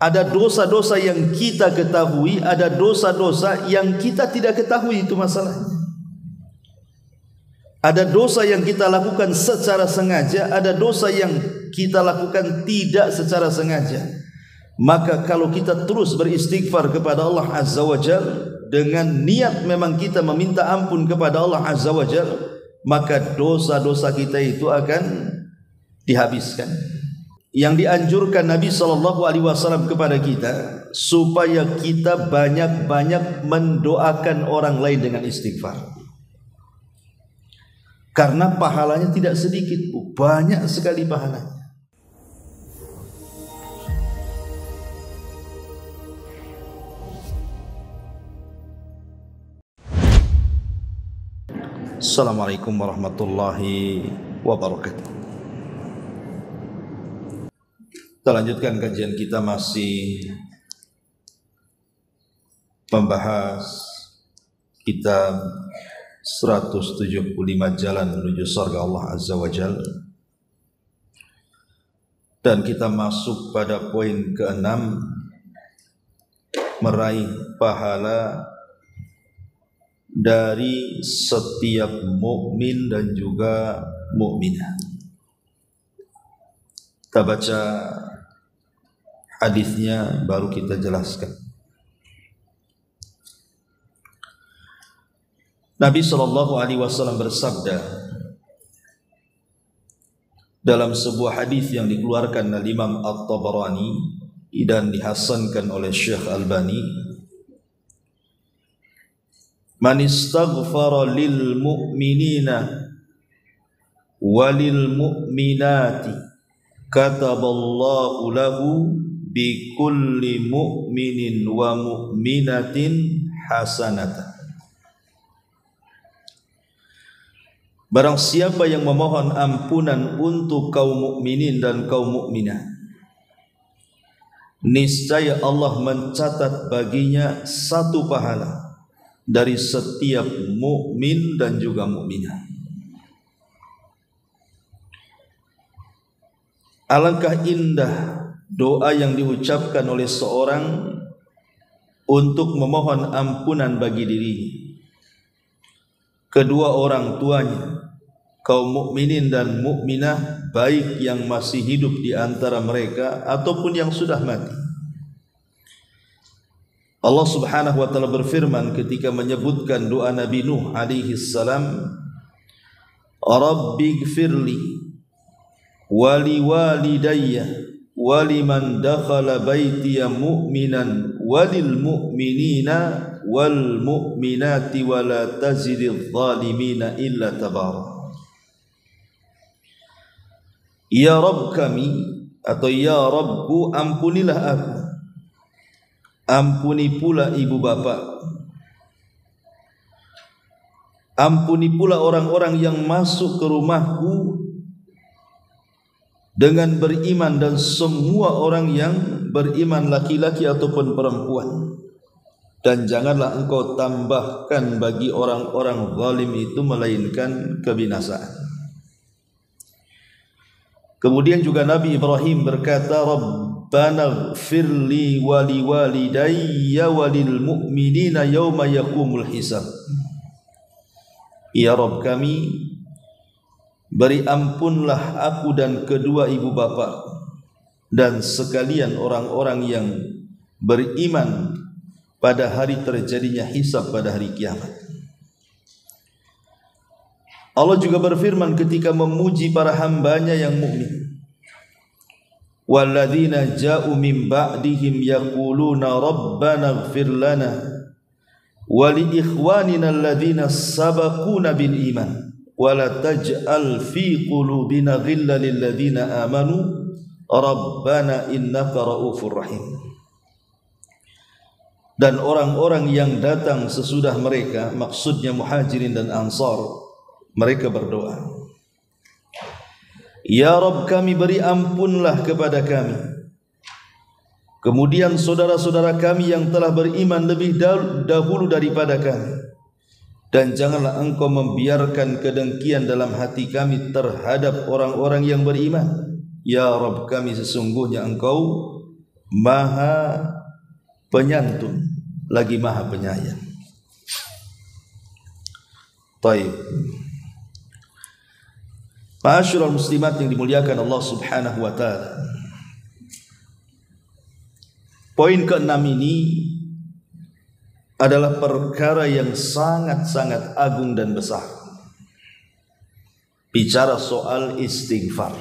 Ada dosa-dosa yang kita ketahui, ada dosa-dosa yang kita tidak ketahui, itu masalahnya. Ada dosa yang kita lakukan secara sengaja, ada dosa yang kita lakukan tidak secara sengaja. Maka kalau kita terus beristighfar kepada Allah Azza wa Jalla dengan niat memang kita meminta ampun kepada Allah Azza wa Jalla, maka dosa-dosa kita itu akan dihabiskan. Yang dianjurkan Nabi SAW kepada kita supaya kita banyak-banyak mendoakan orang lain dengan istighfar. Karena pahalanya tidak sedikit, banyak sekali pahalanya. Assalamualaikum warahmatullahi wabarakatuh. Kita lanjutkan kajian kita, masih membahas kitab 175 Jalan Menuju Surga Allah Azza wa Jalla. Dan kita masuk pada poin ke-6, meraih pahala dari setiap mukmin dan juga mukminah. Kita baca hadisnya baru kita jelaskan. Nabi SAW bersabda dalam sebuah hadis yang dikeluarkan oleh Imam At-Tabarani dan dihasankan oleh Syekh Albani, man istaghfara lil mu'minina walil mu'minati kataballahu lahu bi kulli mu'minin wa mu'minatin hasanatan. Barang siapa yang memohon ampunan untuk kaum mukminin dan kaum mukminah, niscaya Allah mencatat baginya satu pahala dari setiap mukmin dan juga mukminah. Alangkah indah doa yang diucapkan oleh seorang untuk memohon ampunan bagi dirinya, kedua orang tuanya, kaum mukminin dan mukminah, baik yang masih hidup di antara mereka ataupun yang sudah mati. Allah Subhanahu wa taala berfirman ketika menyebutkan doa Nabi Nuh alaihi salam, Rabbighfirli wali walidayya waliman dakhala baitiya mu'minan walil mu'minina wal mu'minati wala tazididz zalimina illa tabara. Ya Rabb kami, atau ya Rabbu, ampunilah aku, ampuni pula ibu bapa, ampuni pula orang-orang yang masuk ke rumahku dengan beriman dan semua orang yang beriman, laki-laki ataupun perempuan. Dan janganlah engkau tambahkan bagi orang-orang zalim itu melainkan kebinasaan. Kemudian juga Nabi Ibrahim berkata, Rabbana ighfirli wa liwalidayya walil mu'minina yawma yaqumul hisab. Ya Rabb kami, beri ampunlah aku dan kedua ibu bapa dan sekalian orang-orang yang beriman pada hari terjadinya hisab pada hari kiamat. Allah juga berfirman ketika memuji para hambanya yang mukmin, walladzina ja'u min ba'dihim yaquluna rabbana ighfir lana wa li ikhwanina alladzina sabaquna bil iman wa la taj'al fi qulubina ghillan lil ladzina amanu rabbana innaka raufur rahim. Dan orang-orang yang datang sesudah mereka, maksudnya muhajirin dan ansar, mereka berdoa, Ya Rabb kami, beri ampunlah kepada kami, kemudian saudara-saudara kami yang telah beriman lebih dahulu daripada kami, dan janganlah engkau membiarkan kedengkian dalam hati kami terhadap orang-orang yang beriman. Ya Rabb kami, sesungguhnya engkau Maha penyantun lagi Maha penyayang. Taib. Ma'asyiral muslimat yang dimuliakan Allah Subhanahu wa taala. Poin ke-6 ini adalah perkara yang sangat-sangat agung dan besar. Bicara soal istighfar.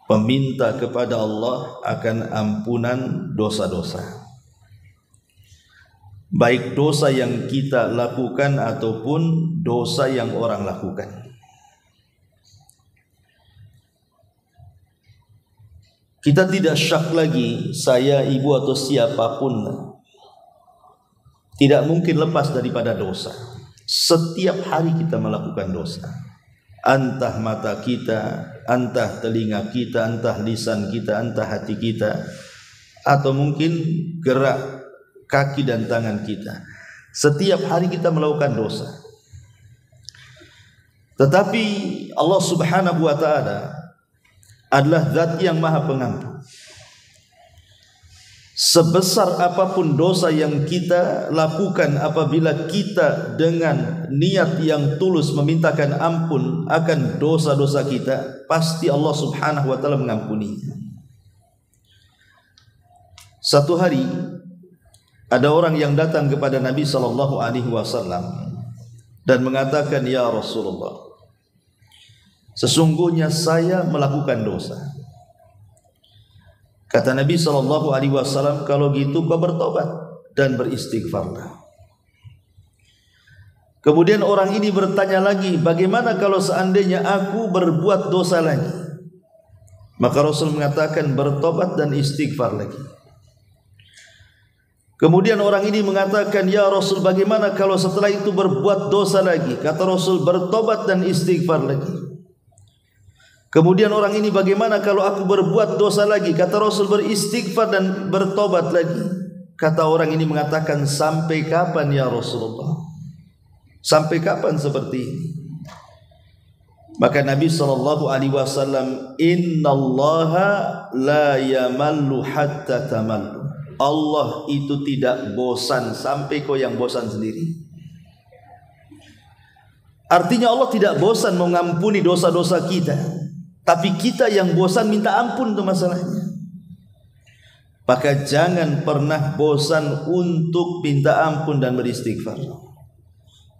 Meminta kepada Allah akan ampunan dosa-dosa. Baik dosa yang kita lakukan ataupun dosa yang orang lakukan. Kita tidak syak lagi, saya, ibu atau siapapun tidak mungkin lepas daripada dosa. Setiap hari kita melakukan dosa. Entah mata kita, entah telinga kita, entah lisan kita, entah hati kita, atau mungkin gerak kaki dan tangan kita. Setiap hari kita melakukan dosa. Tetapi Allah Subhanahu wa taala adalah zat yang Maha Pengampun. Sebesar apapun dosa yang kita lakukan, apabila kita dengan niat yang tulus memintakan ampun akan dosa-dosa kita, pasti Allah Subhanahu wa taala mengampuni. Satu hari ada orang yang datang kepada Nabi sallallahu alaihi wasallam dan mengatakan, "Ya Rasulullah, sesungguhnya saya melakukan dosa." Kata Nabi sallallahu alaihi wasallam, "Kalau gitu kau bertobat dan beristighfarlah." Kemudian orang ini bertanya lagi, "Bagaimana kalau seandainya aku berbuat dosa lagi?" Maka Rasul mengatakan, "Bertobat dan istighfar lagi." Kemudian orang ini mengatakan, "Ya Rasul, bagaimana kalau setelah itu berbuat dosa lagi?" Kata Rasul, "Bertobat dan istighfar lagi." Kemudian orang ini, "Bagaimana kalau aku berbuat dosa lagi?" Kata Rasul, "Beristighfar dan bertobat lagi." Kata orang ini mengatakan, "Sampai kapan ya Rasulullah? Sampai kapan seperti ini?" Maka Nabi SAW, "Innallaha la yamallu hatta tamallu." Allah itu tidak bosan sampai kau yang bosan sendiri. Artinya Allah tidak bosan mengampuni dosa-dosa kita, tapi kita yang bosan minta ampun, itu masalahnya. Maka jangan pernah bosan untuk minta ampun dan beristighfar.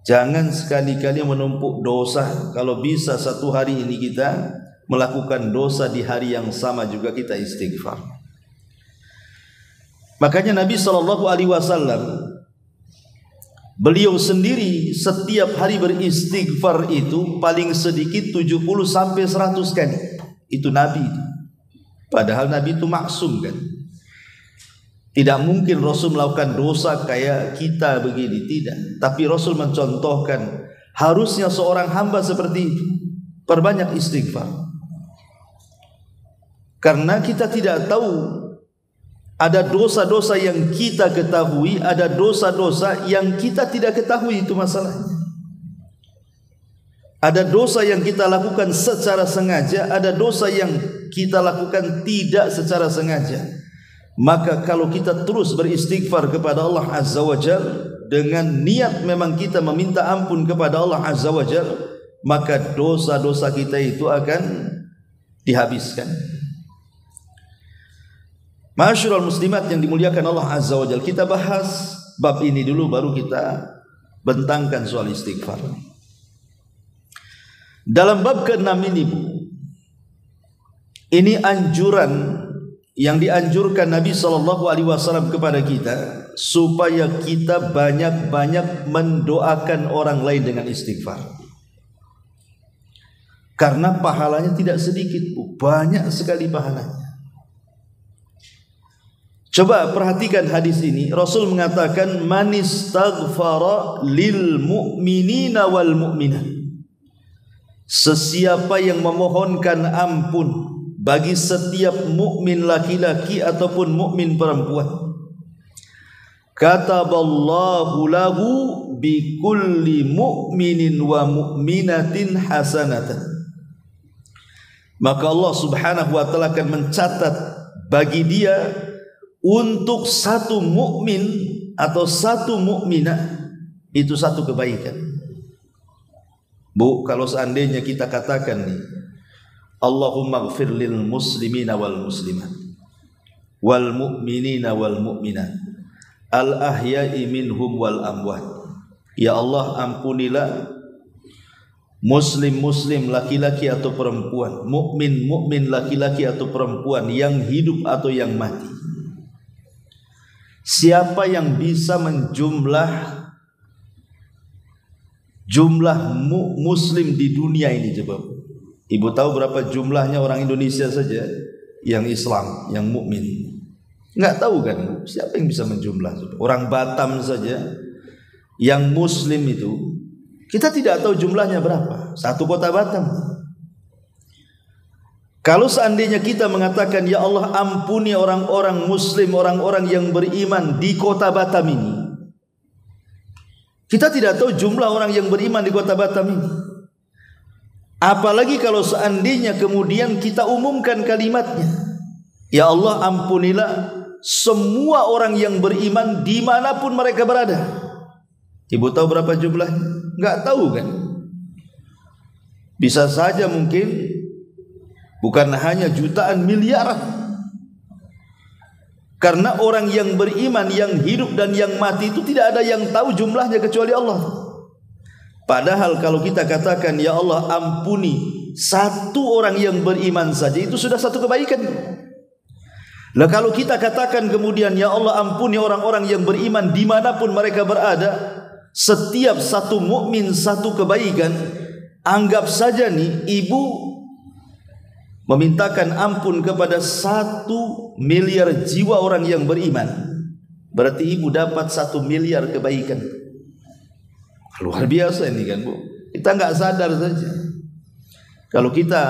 Jangan sekali-kali menumpuk dosa. Kalau bisa satu hari ini kita melakukan dosa, di hari yang sama juga kita istighfar. Makanya Nabi SAW, beliau sendiri setiap hari beristighfar itu paling sedikit 70 sampai 100 kali. Itu Nabi itu. Padahal Nabi itu maksum kan. Tidak mungkin Rasul melakukan dosa kayak kita begini, tidak. Tapi Rasul mencontohkan harusnya seorang hamba seperti itu, perbanyak istighfar. Karena kita tidak tahu, ada dosa-dosa yang kita ketahui, ada dosa-dosa yang kita tidak ketahui, itu masalahnya. Ada dosa yang kita lakukan secara sengaja, ada dosa yang kita lakukan tidak secara sengaja. Maka kalau kita terus beristighfar kepada Allah Azza wa Jalla dengan niat memang kita meminta ampun kepada Allah Azza wa Jalla, maka dosa-dosa kita itu akan dihabiskan. Ma'asyiral muslimat yang dimuliakan Allah Azza wa Jalla, kita bahas bab ini dulu baru kita bentangkan soal istighfar. Dalam bab ke-6 ini, Bu, ini anjuran yang dianjurkan Nabi SAW kepada kita, supaya kita banyak-banyak mendoakan orang lain dengan istighfar. Karena pahalanya tidak sedikit, Bu, banyak sekali pahalanya. Coba perhatikan hadis ini. Rasul mengatakan, "Man istaghfara lil mu'minina wal mu'minat." Sesiapa yang memohonkan ampun bagi setiap mukmin laki-laki ataupun mukmin perempuan, kataballahu lahu bi kulli mu'minin wa mu'minatin hasanatan. Maka Allah Subhanahu wa taala akan mencatat bagi dia untuk satu mukmin atau satu mukminah itu satu kebaikan. Bu, kalau seandainya kita katakan nih, Allahumma ighfir lil muslimina wal muslimat wal mu'minina wal mu'minat al ahya'i minhum wal amwat. Ya Allah, ampunilah muslim-muslim laki-laki atau perempuan, mukmin-mukmin laki-laki atau perempuan, yang hidup atau yang mati. Siapa yang bisa menjumlah muslim di dunia ini coba? Ibu tahu berapa jumlahnya orang Indonesia saja yang Islam, yang mukmin? Enggak tahu kan? Siapa yang bisa menjumlah? Orang Batam saja yang muslim itu kita tidak tahu jumlahnya berapa. Satu kota Batam. Kalau seandainya kita mengatakan, ya Allah ampuni orang-orang muslim, orang-orang yang beriman di kota Batam ini, kita tidak tahu jumlah orang yang beriman di kota Batam ini. Apalagi kalau seandainya kemudian kita umumkan kalimatnya, ya Allah ampunilah semua orang yang beriman dimanapun mereka berada. Ibu tahu berapa jumlahnya? Enggak tahu kan? Bisa saja mungkin bukan hanya jutaan, miliaran. Karena orang yang beriman, yang hidup dan yang mati itu tidak ada yang tahu jumlahnya kecuali Allah. Padahal kalau kita katakan, ya Allah ampuni satu orang yang beriman saja, itu sudah satu kebaikan. Lah kalau kita katakan kemudian, ya Allah ampuni orang-orang yang beriman dimanapun mereka berada, setiap satu mukmin satu kebaikan. Anggap saja nih, ibu memintakan ampun kepada 1 miliar jiwa orang yang beriman, berarti ibu dapat 1 miliar kebaikan. Luar biasa ini kan, Bu. Kita enggak sadar saja. Kalau kita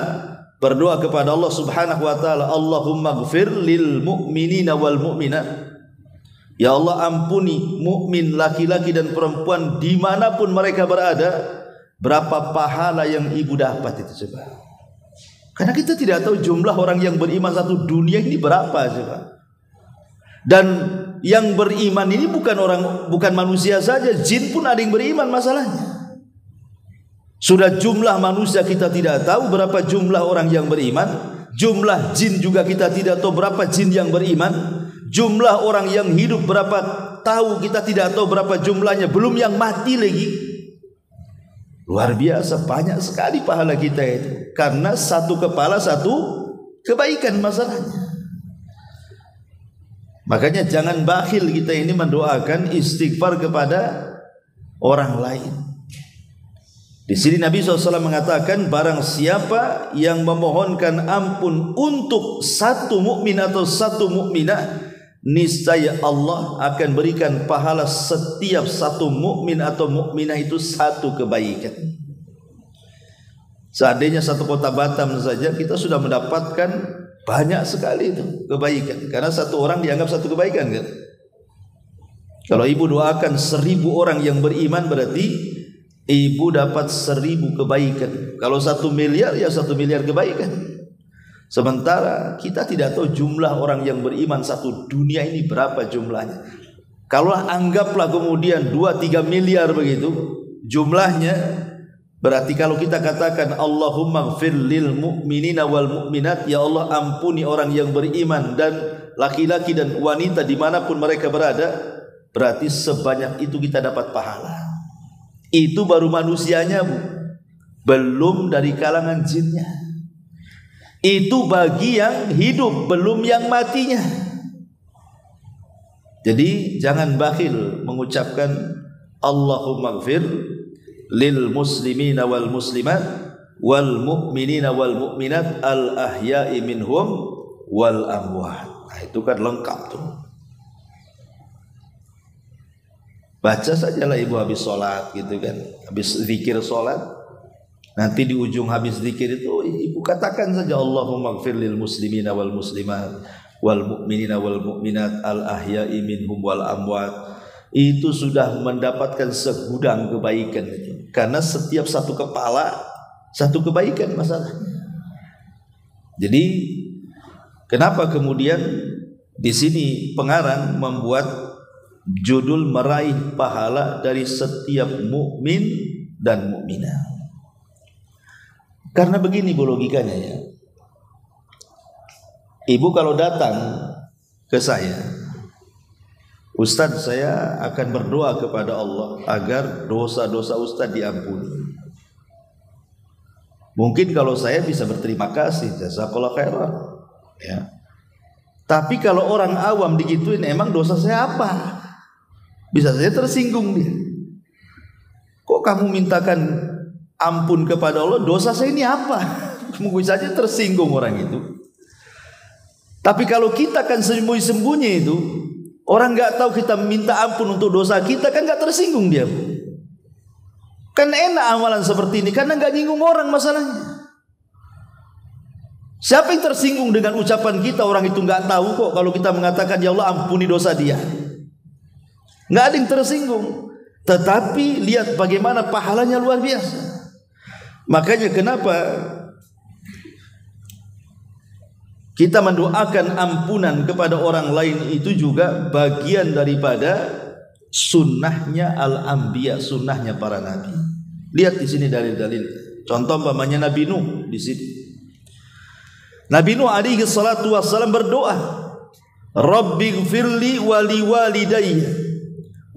berdoa kepada Allah Subhanahu wa taala, Allahumma ighfir lil mu'minina wal mu'minat, ya Allah ampuni mukmin laki-laki dan perempuan dimanapun mereka berada, berapa pahala yang ibu dapat itu coba. Karena kita tidak tahu jumlah orang yang beriman satu dunia ini berapa coba. Dan yang beriman ini bukan manusia saja, jin pun ada yang beriman masalahnya. Sudah jumlah manusia kita tidak tahu berapa jumlah orang yang beriman, jumlah jin juga kita tidak tahu berapa jin yang beriman, jumlah orang yang hidup berapa tahu kita tidak tahu berapa jumlahnya, belum yang mati lagi. Luar biasa, banyak sekali pahala kita itu. Karena satu kepala satu kebaikan masalahnya. Makanya jangan bakhil kita ini mendoakan istighfar kepada orang lain. Di sini Nabi SAW mengatakan, barang siapa yang memohonkan ampun untuk satu mukmin atau satu mukminah, niscaya Allah akan berikan pahala setiap satu mukmin atau mukminah itu satu kebaikan. Seandainya satu kota Batam saja kita sudah mendapatkan banyak sekali itu kebaikan, karena satu orang dianggap satu kebaikan kan. Kalau ibu doakan 1000 orang yang beriman, berarti ibu dapat 1000 kebaikan. Kalau 1 miliar ya 1 miliar kebaikan. Sementara kita tidak tahu jumlah orang yang beriman satu dunia ini berapa jumlahnya. Kalau anggaplah kemudian 2-3 miliar begitu jumlahnya, berarti kalau kita katakan Allahumma ighfir lil mu'minina wal mu'minat, ya Allah ampuni orang yang beriman dan laki-laki dan wanita dimanapun mereka berada, berarti sebanyak itu kita dapat pahala. Itu baru manusianya, Bu. Belum dari kalangan jinnya. Itu bagi yang hidup, belum yang matinya. Jadi jangan bakhil mengucapkan Allahumma ighfir lil muslimina wal muslimat wal mu'minina wal mu'minat al ahya'i minhum wal amwat. Nah, itu kan lengkap tuh. Baca sajalah ibu habis sholat gitu kan, habis zikir sholat, nanti di ujung habis zikir itu ibu katakan saja Allahumma ighfir lil muslimina wal muslimat wal mu'minina wal mu'minat al ahya'i minhum wal amwat. Itu sudah mendapatkan segudang kebaikan itu. Karena setiap satu kepala satu kebaikan masalahnya. Jadi Kenapa kemudian di sini pengarang membuat judul meraih pahala dari setiap mukmin dan mukminah? Karena begini bu logikanya ya. Ibu kalau datang ke saya, Ustadz, saya akan berdoa kepada Allah agar dosa-dosa Ustadz diampuni. Mungkin kalau saya bisa berterima kasih, jazakallah khairan, ya. Tapi kalau orang awam digituin, emang dosa saya apa? Bisa saja tersinggung dia. Kok kamu mintakan ampun kepada Allah, dosa saya ini apa? Mungkin saja tersinggung orang itu. Tapi kalau kita kan sembunyi-sembunyi itu, orang nggak tahu kita minta ampun untuk dosa kita, kan nggak tersinggung dia. Kan enak amalan seperti ini karena nggak nyinggung orang masalahnya. Siapa yang tersinggung dengan ucapan kita? Orang itu nggak tahu kok kalau kita mengatakan ya Allah ampuni dosa dia. Nggak ada yang tersinggung. Tetapi lihat bagaimana pahalanya luar biasa. Makanya kenapa kita mendoakan ampunan kepada orang lain itu juga bagian daripada sunnahnya al-anbiya, sunnahnya para nabi. Lihat di sini dalil-dalil. Contoh umpamanya Nabi Nuh di sini. Nabi Nuh alaihi salatu wassalam berdoa, Rabbighfirli wa liwalidayya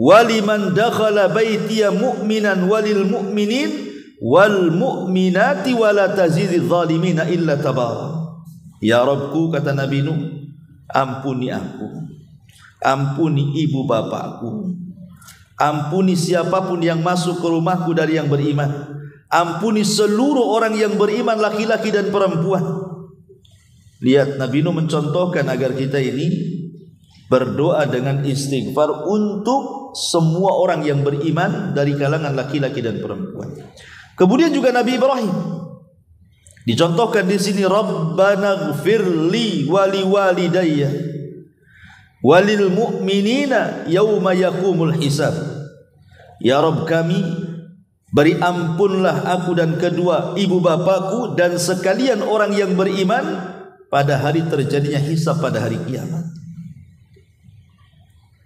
wa liman dakhala baitiya mu'minan walil mu'minin wal mu'minati wa la tazididz zalimina illa tabara. Ya Rabbku, kata Nabi Nuh, ampuni aku, ampuni ibu bapakku, ampuni siapapun yang masuk ke rumahku dari yang beriman, ampuni seluruh orang yang beriman laki-laki dan perempuan. Lihat Nabi Nuh mencontohkan agar kita ini berdoa dengan istighfar untuk semua orang yang beriman dari kalangan laki-laki dan perempuan. Kemudian juga Nabi Ibrahim dicontohkan di sini, Rabbana ighfirli wa liwalidayya walil mu'minina yauma yaqumul hisab. Ya Rabb kami, beri ampunlah aku dan kedua ibu bapakku dan sekalian orang yang beriman pada hari terjadinya hisab, pada hari kiamat.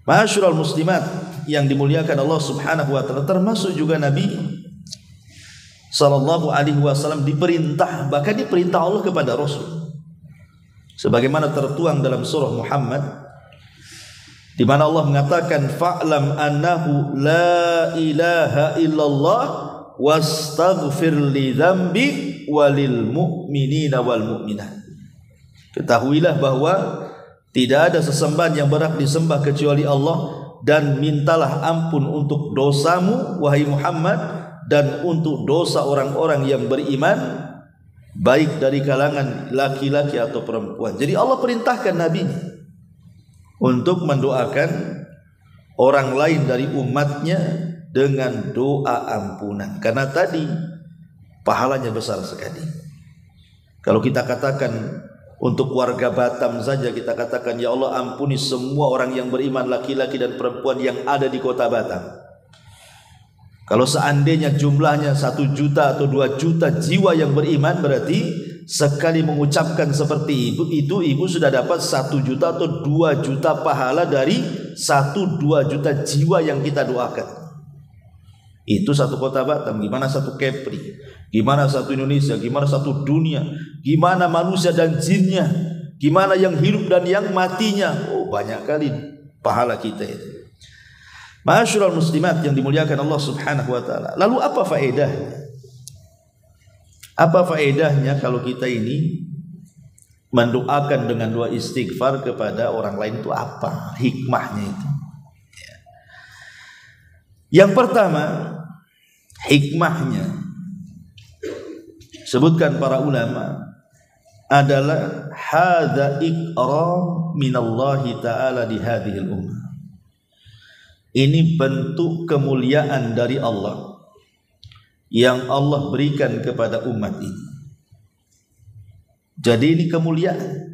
Ma'asyiral muslimat yang dimuliakan Allah Subhanahu wa taala, termasuk juga Nabi sallallahu alaihi wasallam diperintah, bahkan diperintah Allah kepada Rasul, sebagaimana tertuang dalam surah Muhammad, di mana Allah mengatakan fa'lam annahu la ilaha illallah wastaghfir li dzambi walil mu'minina wal mu'minat. Ketahuilah bahwa tidak ada sesembahan yang berhak disembah kecuali Allah, dan mintalah ampun untuk dosamu wahai Muhammad dan untuk dosa orang-orang yang beriman, baik dari kalangan laki-laki atau perempuan. Jadi Allah perintahkan Nabi untuk mendoakan orang lain dari umatnya dengan doa ampunan, karena tadi pahalanya besar sekali. Kalau kita katakan untuk warga Batam saja, kita katakan ya Allah ampuni semua orang yang beriman laki-laki dan perempuan yang ada di kota Batam. Kalau seandainya jumlahnya 1 juta atau 2 juta jiwa yang beriman, berarti sekali mengucapkan seperti itu ibu sudah dapat 1 juta atau 2 juta pahala dari 1-2 juta jiwa yang kita doakan. Itu satu kota Batam, gimana satu Kepri, gimana satu Indonesia, gimana satu dunia, gimana manusia dan jinnya, gimana yang hidup dan yang matinya. Oh, banyak kali pahala kita itu. Ma'asyiral muslimat yang dimuliakan Allah Subhanahu wa taala. Lalu apa faedahnya? Apa faedahnya kalau kita ini mendoakan dengan doa istighfar kepada orang lain, itu apa hikmahnya itu? Yang pertama, hikmahnya sebutkan para ulama adalah hadza ikram minallahi ta'ala di hadhil ummah. Ini bentuk kemuliaan dari Allah yang Allah berikan kepada umat ini. Jadi ini kemuliaan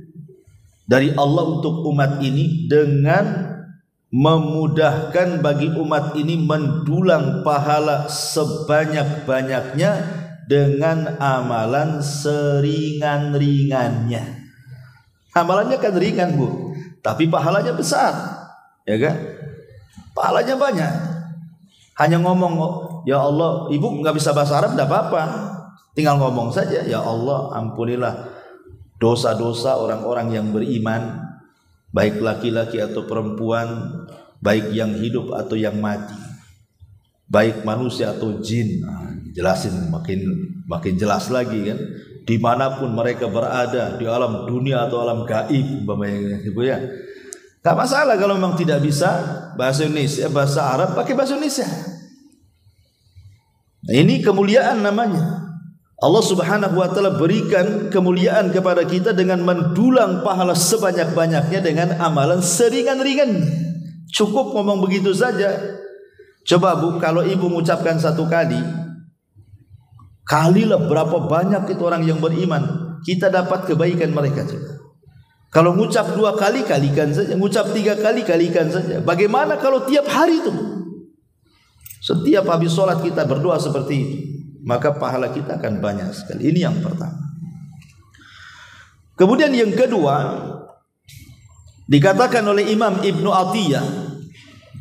dari Allah untuk umat ini dengan memudahkan bagi umat ini mendulang pahala sebanyak-banyaknya dengan amalan seringan-ringannya. Amalannya kan ringan, Bu, tapi pahalanya besar, ya kan? Pahalanya banyak. Hanya ngomong, ya Allah, ibu nggak bisa bahasa Arab, tidak apa-apa, tinggal ngomong saja, ya Allah, ampunilah dosa-dosa orang-orang yang beriman, baik laki-laki atau perempuan, baik yang hidup atau yang mati, baik manusia atau jin. Jelasin makin jelas lagi kan, dimanapun mereka berada, di alam dunia atau alam gaib, Ibu ya. Gak masalah kalau memang tidak bisa bahasa Indonesia, bahasa Arab, pakai bahasa Indonesia. Nah, ini kemuliaan namanya. Allah Subhanahu wa taala berikan kemuliaan kepada kita dengan mendulang pahala sebanyak-banyaknya dengan amalan seringan-ringan. Cukup ngomong begitu saja. Coba Bu, kalau ibu mengucapkan satu kalilah berapa banyak itu orang yang beriman, kita dapat kebaikan mereka juga. Kalau mengucap 2 kali, kalikan saja. Mengucap 3 kali, kalikan saja. Bagaimana kalau tiap hari itu? Setiap habis sholat kita berdoa seperti itu, maka pahala kita akan banyak sekali. Ini yang pertama. Kemudian yang kedua, dikatakan oleh Imam Ibnu Atiyah,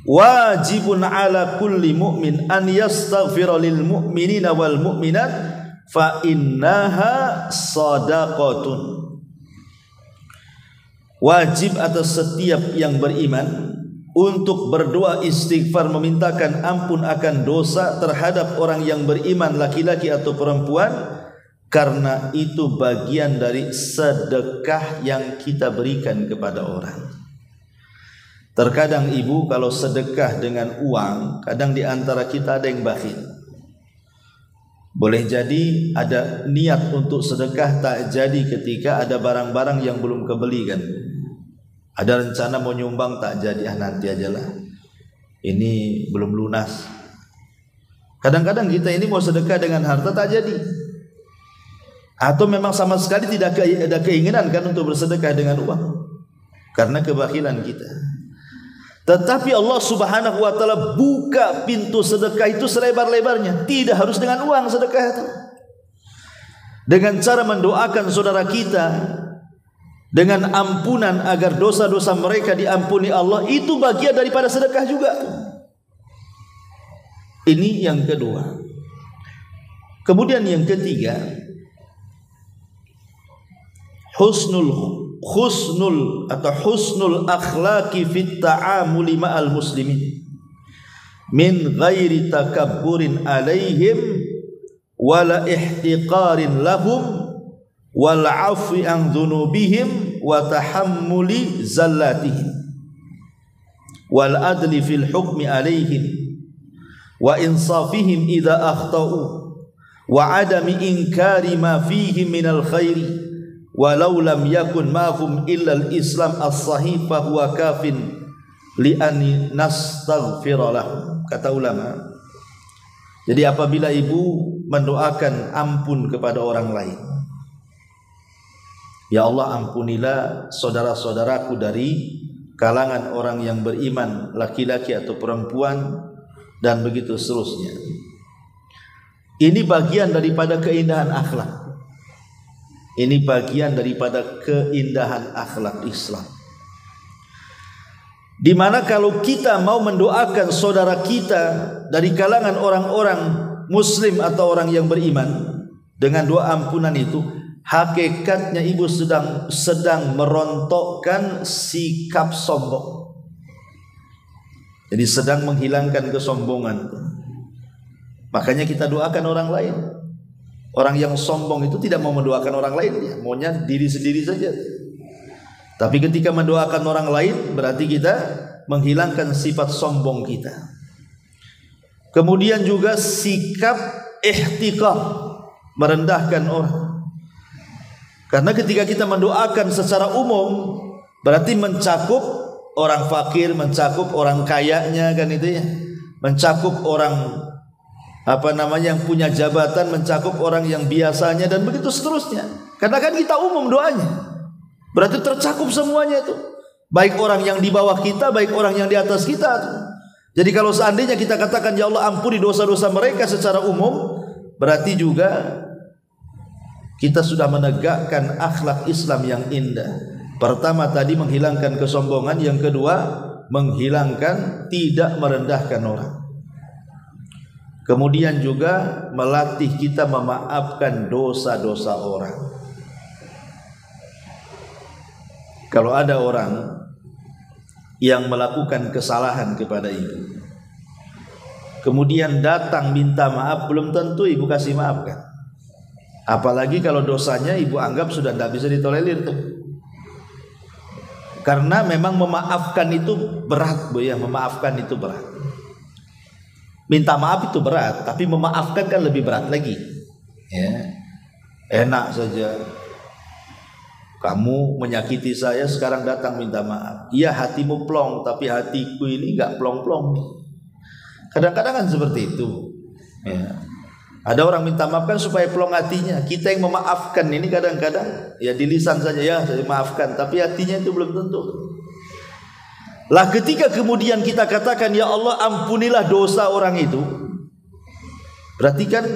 wajibun ala kulli mu'min an yastaghfira lil mu'minina wal mu'minat fa innaha sadaqatun. Wajib atas setiap yang beriman untuk berdoa istighfar, memintakan ampun akan dosa terhadap orang yang beriman, laki-laki atau perempuan, karena itu bagian dari sedekah yang kita berikan kepada orang. Terkadang ibu, kalau sedekah dengan uang, kadang di antara kita ada yang bakhil. Boleh jadi ada niat untuk sedekah, tak jadi ketika ada barang-barang yang belum kebeli kan. Ada rencana mau nyumbang, tak jadi, nanti ajalah, ini belum lunas. Kadang-kadang kita ini mau sedekah dengan harta, tak jadi. Atau memang sama sekali tidak ada keinginan kan untuk bersedekah dengan uang, karena kebakhilan kita. Tetapi Allah Subhanahu wa taala buka pintu sedekah itu selebar-lebarnya. Tidak harus dengan uang sedekah itu. Dengan cara mendoakan saudara kita dengan ampunan agar dosa-dosa mereka diampuni Allah, itu bagian daripada sedekah juga. Ini yang kedua. Kemudian yang ketiga, husnul akhlaqi fit ta'amuli ma'al muslimin min ghairi takabburin alaihim wala ihtiqarin lahum wal 'afwi an dhunubihim wa tahammuli zallatihim wal adli fil hukmi alaihim wa insafihim idza akhtau wa adami inkari ma fihi minal khairi walau lam yakun ma'hum illa al-islam as-sahih fa huwa kafin li an nastaghfira lahum. Kata ulama, jadi apabila ibu mendoakan ampun kepada orang lain, ya Allah, ampunilah saudara-saudaraku dari kalangan orang yang beriman, laki-laki atau perempuan, dan begitu seterusnya. Ini bagian daripada keindahan akhlak. Ini bagian daripada keindahan akhlak Islam. Di mana kalau kita mau mendoakan saudara kita dari kalangan orang-orang muslim atau orang yang beriman dengan doa ampunan itu, hakikatnya ibu sedang merontokkan sikap sombong. Jadi sedang menghilangkan kesombongan. Makanya kita doakan orang lain. Orang yang sombong itu tidak mau mendoakan orang lain, dia maunya diri sendiri saja. Tapi ketika mendoakan orang lain, berarti kita menghilangkan sifat sombong kita. Kemudian juga sikap ihtiqar, merendahkan orang. Karena ketika kita mendoakan secara umum, berarti mencakup orang fakir, mencakup orang kayanya kan itu ya, mencakup orang yang punya jabatan, mencakup orang yang biasanya, dan begitu seterusnya. Karena kan kita umum doanya, berarti tercakup semuanya itu, baik orang yang di bawah kita, baik orang yang di atas kita. Jadi kalau seandainya kita katakan ya Allah ampuni dosa-dosa mereka secara umum, berarti juga kita sudah menegakkan akhlak Islam yang indah. Pertama tadi menghilangkan kesombongan, yang kedua menghilangkan tidak merendahkan orang. Kemudian juga melatih kita memaafkan dosa-dosa orang. Kalau ada orang yang melakukan kesalahan kepada ibu, kemudian datang minta maaf, belum tentu ibu kasih maaf kan. Apalagi kalau dosanya ibu anggap sudah tidak bisa ditolerir tuh. Karena memang memaafkan itu berat, Bu ya, memaafkan itu berat. Minta maaf itu berat, tapi memaafkan kan lebih berat lagi. Ya. Enak saja kamu menyakiti saya, sekarang datang minta maaf. Iya, hatimu plong, tapi hatiku ini enggak plong-plong nih. Kadang-kadang kan seperti itu. Ya. Ada orang minta maaf kan supaya plong hatinya. Kita yang memaafkan ini kadang-kadang ya di lisan saja, ya saya maafkan, tapi hatinya itu belum tentu. Lah ketika kemudian kita katakan ya Allah ampunilah dosa orang itu, berarti kan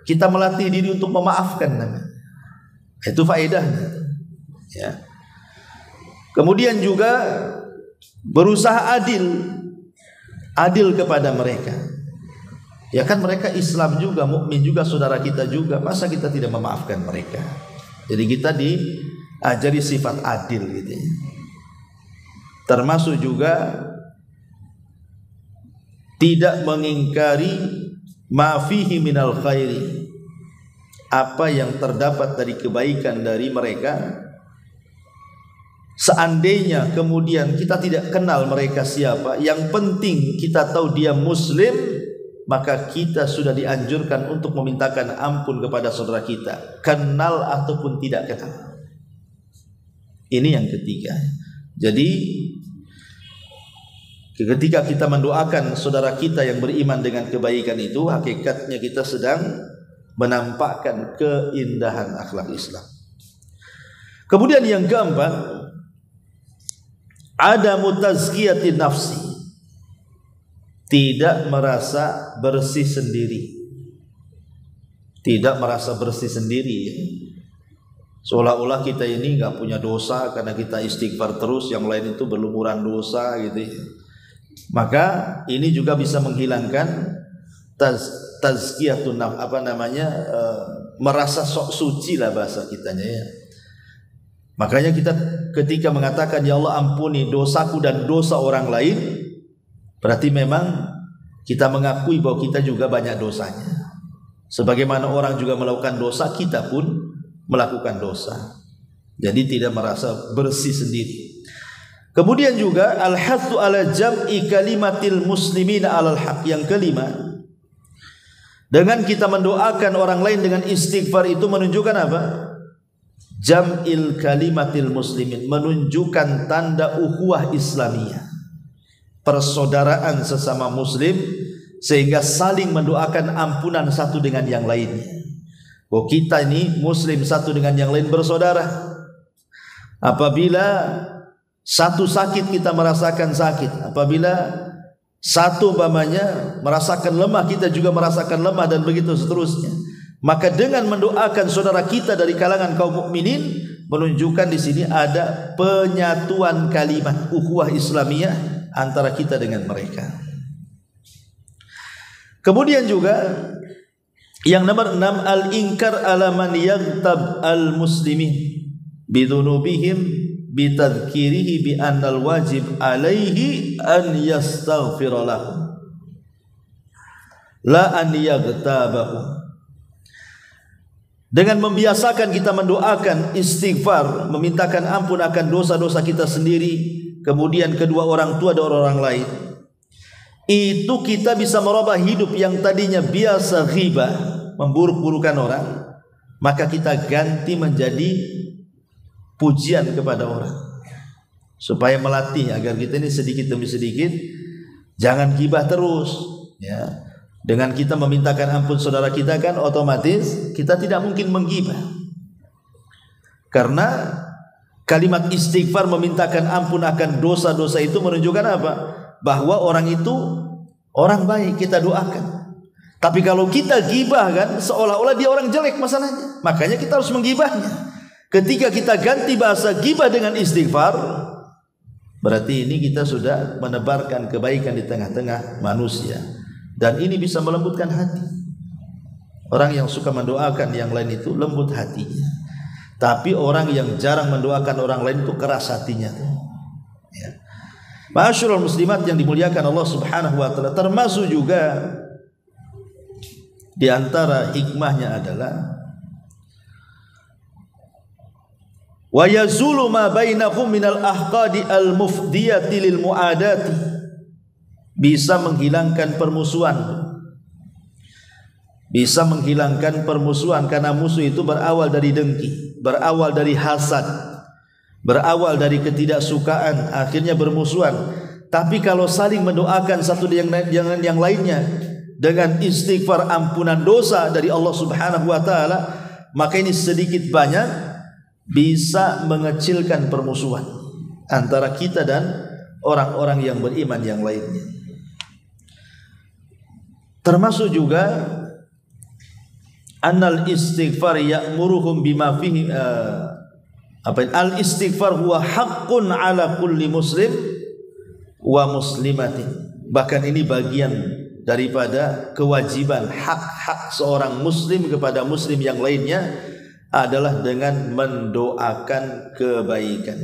kita melatih diri untuk memaafkan. Itu faedahnya. Ya. Kemudian juga berusaha adil kepada mereka. Ya kan mereka Islam juga, mukmin juga, saudara kita juga. Masa kita tidak memaafkan mereka? Jadi kita diajari sifat adil gitu ya. Termasuk juga tidak mengingkari ma fihi minal khairi, apa yang terdapat dari kebaikan dari mereka. Seandainya kemudian kita tidak kenal mereka siapa, yang penting kita tahu dia muslim, maka kita sudah dianjurkan untuk memintakan ampun kepada saudara kita, kenal ataupun tidak kenal. Ini yang ketiga. Jadi ketika kita mendoakan saudara kita yang beriman dengan kebaikan itu, hakikatnya kita sedang menampakkan keindahan akhlak Islam. Kemudian yang keempat, ada mutazkiyatin nafsi, tidak merasa bersih sendiri. Tidak merasa bersih sendiri. Seolah-olah kita ini enggak punya dosa karena kita istighfar terus, yang lain itu berlumuran dosa gitu. Maka ini juga bisa menghilangkan tazkiyatun nafs, merasa sok suci lah bahasa kitanya ya. Makanya kita ketika mengatakan ya Allah ampuni dosaku dan dosa orang lain, berarti memang kita mengakui bahwa kita juga banyak dosanya. Sebagaimana orang juga melakukan dosa, kita pun melakukan dosa. Jadi tidak merasa bersih sendiri. Kemudian juga al-hathu ala jam'i kalimatil muslimina alal haq. Yang kelima, dengan kita mendoakan orang lain dengan istighfar itu menunjukkan apa? Jam'il kalimatil muslimin, menunjukkan tanda ukhuwah Islamiyah, persaudaraan sesama muslim, sehingga saling mendoakan ampunan satu dengan yang lainnya. Oh, kita ini muslim satu dengan yang lain bersaudara. Apabila satu sakit kita merasakan sakit, apabila satu umpamanya merasakan lemah, kita juga merasakan lemah, dan begitu seterusnya. Maka dengan mendoakan saudara kita dari kalangan kaum mukminin, menunjukkan di sini ada penyatuan kalimat ukhuwah Islamiyah antara kita dengan mereka. Kemudian juga yang nomor 6, al-inkar ala man yaghtab al-muslimin bidhunubihim bitadhkirihi bi annal wajib alaihi an yastaghfira lahum la an yaghtabahum. Dengan membiasakan kita mendoakan istighfar, memintakan ampun akan dosa-dosa kita sendiri, kemudian kedua orang tua dan orang lain, itu kita bisa merubah hidup yang tadinya biasa ghibah, memburuk-burukan orang, maka kita ganti menjadi pujian kepada orang, supaya melatih agar kita ini sedikit demi sedikit jangan ghibah terus ya. Dengan kita memintakan ampun saudara kita kan otomatis kita tidak mungkin menggibah. Karena kalimat istighfar memintakan ampun akan dosa-dosa itu menunjukkan apa? Bahwa orang itu orang baik, kita doakan. Tapi kalau kita gibah kan seolah-olah dia orang jelek masalahnya. Makanya kita harus menggibahnya. Ketika kita ganti bahasa ghibah dengan istighfar, berarti ini kita sudah menebarkan kebaikan di tengah-tengah manusia. Dan ini bisa melembutkan hati. Orang yang suka mendoakan yang lain itu lembut hatinya. Tapi orang yang jarang mendoakan orang lain itu keras hatinya. Ya. Ma'asyiral muslimat yang dimuliakan Allah Subhanahu wa taala, termasuk juga di antara hikmahnya adalah wa yazulu ma bainakum minal ahqadi al mufdiyati lil muadati, bisa menghilangkan permusuhan. Bisa menghilangkan permusuhan, karena musuh itu berawal dari dengki, berawal dari hasad, berawal dari ketidaksukaan, akhirnya bermusuhan. Tapi kalau saling mendoakan satu dengan yang lainnya dengan istighfar ampunan dosa dari Allah Subhanahu wa taala, maka ini sedikit banyak bisa mengecilkan permusuhan antara kita dan orang-orang yang beriman yang lainnya. Termasuk juga annal istighfar ya'muruhum bima fihi al istighfar huwa haqqun ala kulli muslim wa muslimatin. Bahkan ini bagian daripada kewajiban, hak-hak seorang muslim kepada muslim yang lainnya adalah dengan mendoakan kebaikan.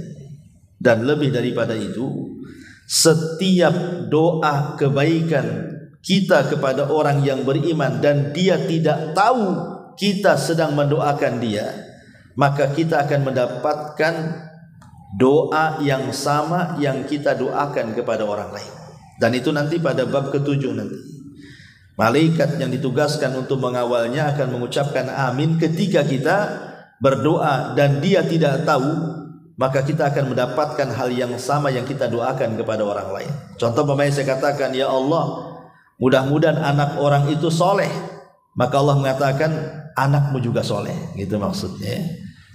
Dan lebih daripada itu, setiap doa kebaikan kita kepada orang yang beriman dan dia tidak tahu kita sedang mendoakan dia, maka kita akan mendapatkan doa yang sama yang kita doakan kepada orang lain. Dan itu nanti pada bab ke-7 nanti. Malaikat yang ditugaskan untuk mengawalnya akan mengucapkan amin ketika kita berdoa dan dia tidak tahu, maka kita akan mendapatkan hal yang sama yang kita doakan kepada orang lain. Contoh umpamanya saya katakan, ya Allah, mudah-mudahan anak orang itu soleh, maka Allah mengatakan anakmu juga soleh, gitu maksudnya.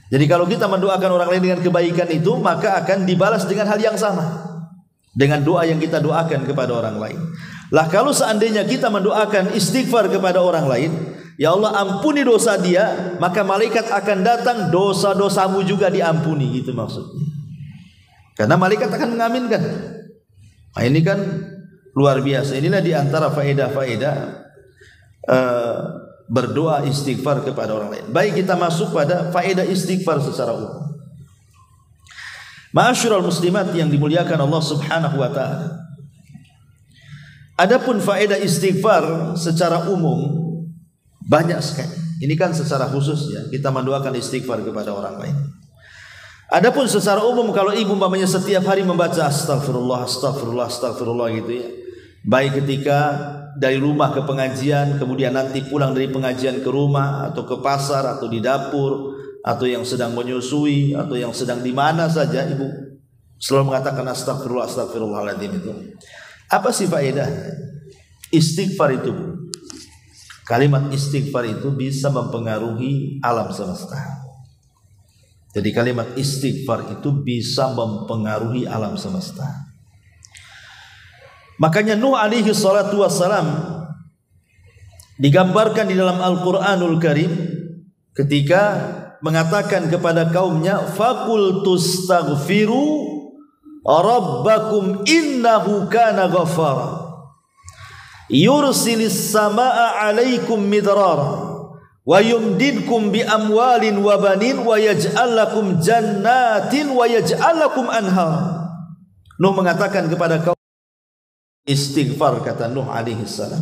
Jadi kalau kita mendoakan orang lain dengan kebaikan itu, maka akan dibalas dengan hal yang sama, dengan doa yang kita doakan kepada orang lain. Lah kalau seandainya kita mendoakan istighfar kepada orang lain, ya Allah ampuni dosa dia, maka malaikat akan datang, dosa-dosamu juga diampuni, gitu maksudnya. Karena malaikat akan mengaminkan. Nah ini kan luar biasa. Inilah di antara faedah-faedah berdoa istighfar kepada orang lain. Baik, kita masuk pada faedah istighfar secara umum. Ma'asyiral muslimat yang dimuliakan Allah Subhanahu wa taala. Adapun faedah istighfar secara umum banyak sekali. Ini kan secara khusus ya, kita mendoakan istighfar kepada orang lain. Adapun secara umum, kalau ibu umpamanya setiap hari membaca astagfirullah, astagfirullah, astagfirullah gitu ya, baik ketika dari rumah ke pengajian, kemudian nanti pulang dari pengajian ke rumah, atau ke pasar, atau di dapur, atau yang sedang menyusui, atau yang sedang di mana saja, ibu selalu mengatakan astagfirullah, astagfirullahaladzim itu. Apa sih faedahnya? Istighfar itu, kalimat istighfar itu bisa mempengaruhi alam semesta. Jadi kalimat istighfar itu bisa mempengaruhi alam semesta. Makanya Nuh alaihi salatu wassalam digambarkan di dalam Al-Quranul Karim ketika mengatakan kepada kaumnya, faqultustaghfiru rabbakum innahu kana ghaffara yursilis samaa alaikum midrara wa yumdidkum bi amwalin wa banin wa yaj'al lakum jannatin wa yaj'al lakum anhar. Nuh mengatakan kepada kaum, istighfar, kata Nuh alaihi salam,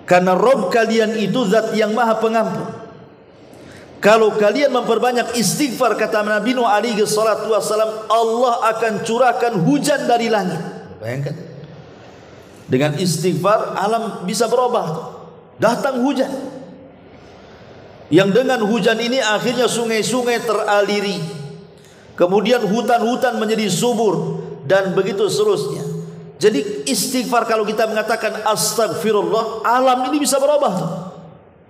karena Rabb kalian itu zat yang maha pengampun. Kalau kalian memperbanyak istighfar, kata Nabi Nuh alaihi salatu wassalam, Allah akan curahkan hujan dari langit. Bayangkan, dengan istighfar alam bisa berubah. Datang hujan, yang dengan hujan ini akhirnya sungai-sungai teraliri, kemudian hutan-hutan menjadi subur, dan begitu seterusnya. Jadi istighfar, kalau kita mengatakan astagfirullah, alam ini bisa berubah.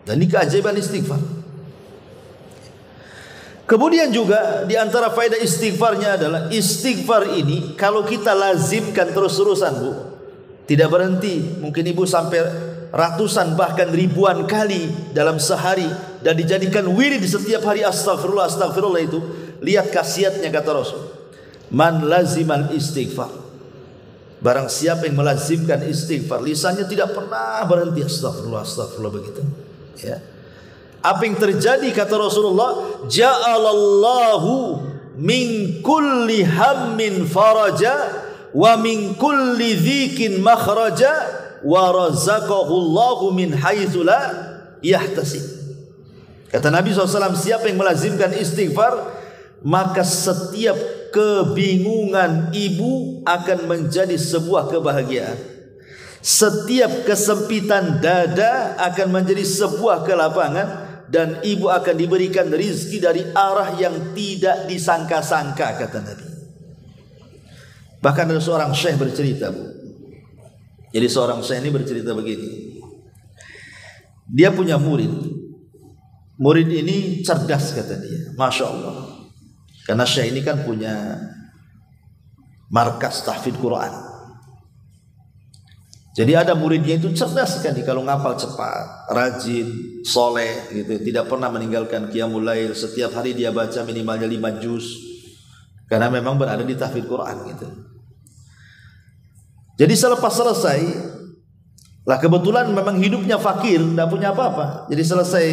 Dan ini keajaiban istighfar. Kemudian juga di antara faedah istighfarnya adalah, istighfar ini kalau kita lazimkan terus-terusan, Bu, tidak berhenti. Mungkin ibu sampai ratusan bahkan ribuan kali dalam sehari dan dijadikan wirid di setiap hari astagfirullah astagfirullah itu, lihat khasiatnya kata Rasul. Man lazimal istighfar, barang siapa yang melazimkan istighfar, lisannya tidak pernah berhenti astagfirullah astagfirullah begitu. Ya. Apa yang terjadi kata Rasulullah? Ja'alallahu min kulli hammin faraja wa min kulli dzikin makhraja wa razaqahu Allahu min haitsu la yahtasib. Kata Nabi SAW, siapa yang melazimkan istighfar, maka setiap kebingungan ibu akan menjadi sebuah kebahagiaan. Setiap kesempitan dada akan menjadi sebuah kelapangan, dan ibu akan diberikan rizki dari arah yang tidak disangka-sangka, kata Nabi. Bahkan ada seorang syekh bercerita, Bu. Jadi seorang syekh ini bercerita begini. Dia punya murid. Murid ini cerdas kata dia, Masya Allah. Karena syekh ini kan punya markas tahfidz Quran. Jadi ada muridnya itu cerdas sekali, kalau ngapal cepat, rajin, soleh gitu, tidak pernah meninggalkan qiyamul lail. Setiap hari dia baca minimalnya 5 juz, karena memang berada di tahfidz Quran gitu. Jadi selepas selesai, lah kebetulan memang hidupnya fakir, tidak punya apa-apa. Jadi selesai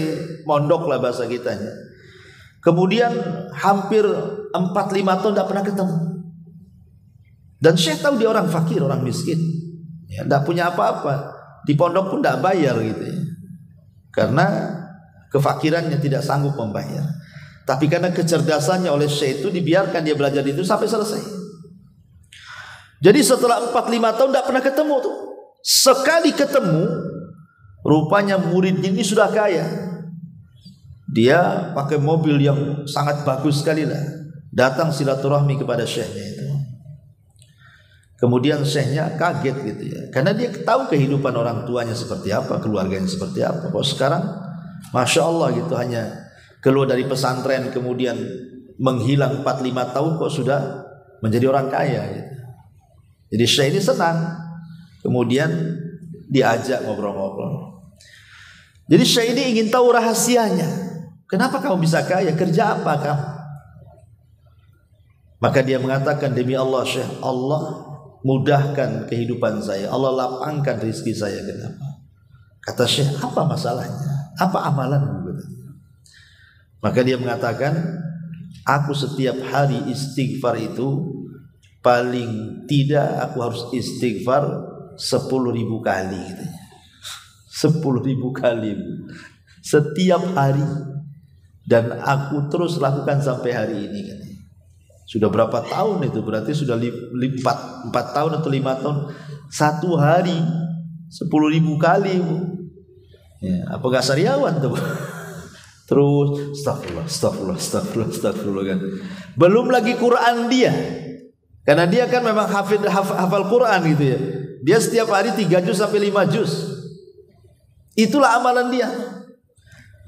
mondok lah bahasa kitanya. Kemudian hampir 4-5 tahun tidak pernah ketemu. Dan Syekh tahu dia orang fakir, orang miskin, ya, tidak punya apa-apa. Di pondok pun tidak bayar gitu ya, karena kefakirannya tidak sanggup membayar. Tapi karena kecerdasannya oleh Syekh itu dibiarkan dia belajar itu sampai selesai. Jadi setelah 4-5 tahun tidak pernah ketemu tuh. Sekali ketemu, rupanya muridnya ini sudah kaya. Dia pakai mobil yang sangat bagus sekali lah. Datang silaturahmi kepada syekhnya itu. Kemudian syekhnya kaget gitu ya, karena dia tahu kehidupan orang tuanya seperti apa, keluarganya seperti apa. Kok sekarang Masya Allah gitu, hanya keluar dari pesantren kemudian menghilang 4-5 tahun kok sudah menjadi orang kaya gitu. Jadi syekh ini senang. Kemudian diajak ngobrol-ngobrol. Jadi syekh ini ingin tahu rahasianya. Kenapa kamu bisa kaya? Kerja apa kamu? Maka dia mengatakan, demi Allah syekh, Allah mudahkan kehidupan saya, Allah lapangkan rezeki saya. Kenapa? Kata syekh, apa masalahnya? Apa amalanmu? Maka dia mengatakan, aku setiap hari istighfar itu paling tidak aku harus istighfar 10.000 kali gitu. 10.000 kali setiap hari, dan aku terus lakukan sampai hari ini kan. Sudah berapa tahun itu? Berarti sudah 4 tahun atau 5 tahun. Satu hari 10.000 kali, Bu. Ya, apa gak sariawan tuh? Terus astagfirullah kan. Belum lagi Quran dia. Karena dia kan memang hafal Quran gitu ya. Dia setiap hari 3 juz sampai 5 juz. Itulah amalan dia.